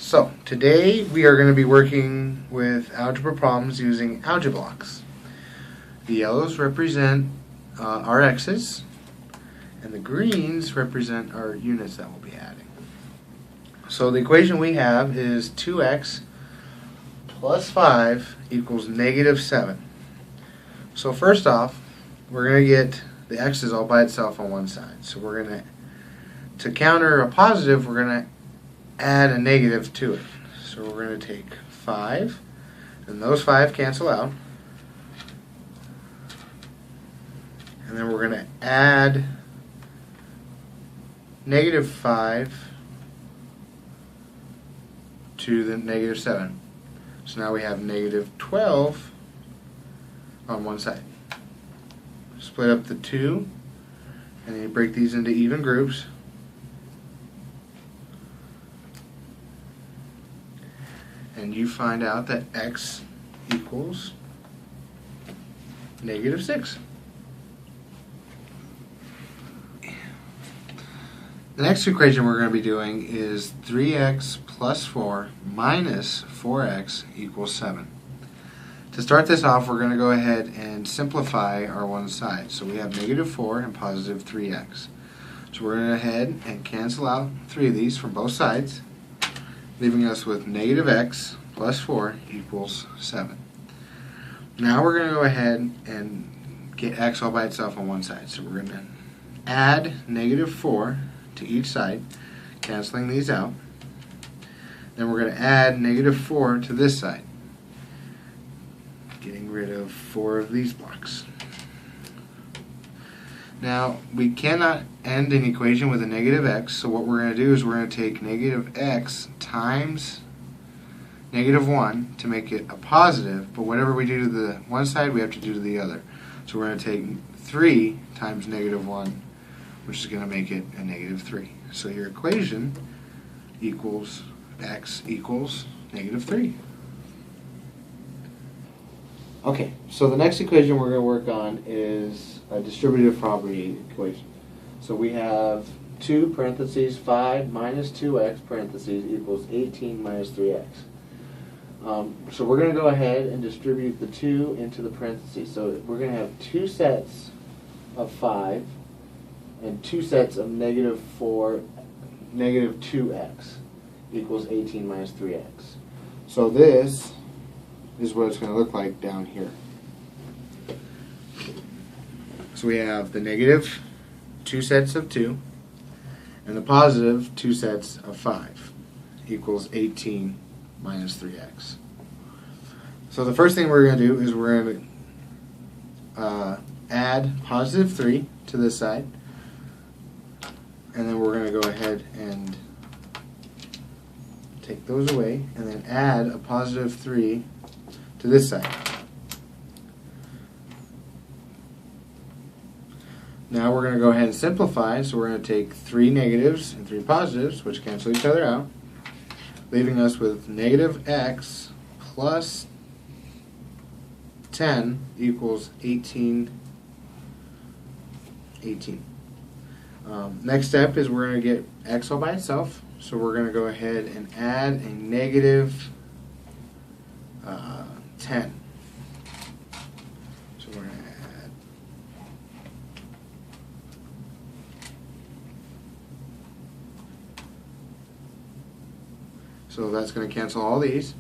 So, today we are going to be working with algebra problems using algeblocks. The yellows represent our x's, and the greens represent our units that we'll be adding. So the equation we have is 2x plus 5 equals negative 7. So first off, we're going to get the x's all by itself on one side. So we're going to counter a positive, we're going to add a negative to it. So we're going to take 5, and those 5 cancel out. And then we're going to add negative 5 to the negative 7. So now we have negative 12 on one side. Split up the 2, and then you break these into even groups. And you find out that x equals negative 6. The next equation we're going to be doing is 3x plus 4 minus 4x equals 7. To start this off, we're going to go ahead and simplify our one side. So we have negative 4 and positive 3x. So we're going to go ahead and cancel out 3 of these from both sides, leaving us with negative x plus 4 equals 7. Now we're going to go ahead and get x all by itself on one side. So we're going to add negative 4 to each side, canceling these out. Then we're going to add negative 4 to this side, getting rid of 4 of these blocks. Now, we cannot end an equation with a negative x, so what we're going to do is we're going to take negative x times negative 1 to make it a positive, but whatever we do to the one side, we have to do to the other. So we're going to take 3 times negative 1, which is going to make it a negative 3. So your equation equals x equals negative 3. Okay, so the next equation we're going to work on is a distributive property equation. So we have 2 parentheses 5 minus 2x parentheses equals 18 minus 3x. So we're going to go ahead and distribute the 2 into the parentheses. So we're going to have 2 sets of 5 and 2 sets of negative 2x equals 18 minus 3x. So this is what it's going to look like down here. So we have the negative 2 sets of 2 and the positive 2 sets of 5 equals 18 minus 3x. So the first thing we're going to do is we're going to add positive 3 to this side, and then we're going to go ahead and take those away and then add a positive 3 to this side. Now we're going to go ahead and simplify, so we're going to take 3 negatives and 3 positives, which cancel each other out, leaving us with negative x plus 10 equals 18. Next step is we're going to get x all by itself, so we're going to go ahead and add a negative 10. So we're going to add so that's going to cancel all these.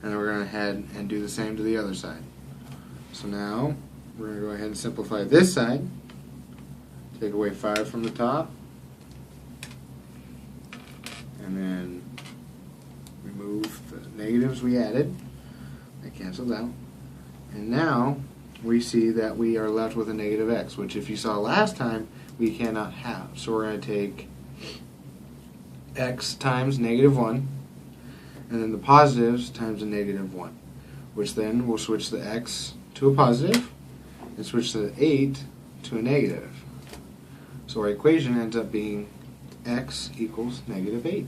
And then we're going to head and do the same to the other side. So now we're going to go ahead and simplify this side. Take away 5 from the top. And then remove the negatives we added. They canceled out. And now we see that we are left with a negative x, which if you saw last time, we cannot have. So we're going to take x times negative 1, and then the positives times a negative 1, which then will switch the x to a positive and switch the 8 to a negative. So our equation ends up being x equals negative 8.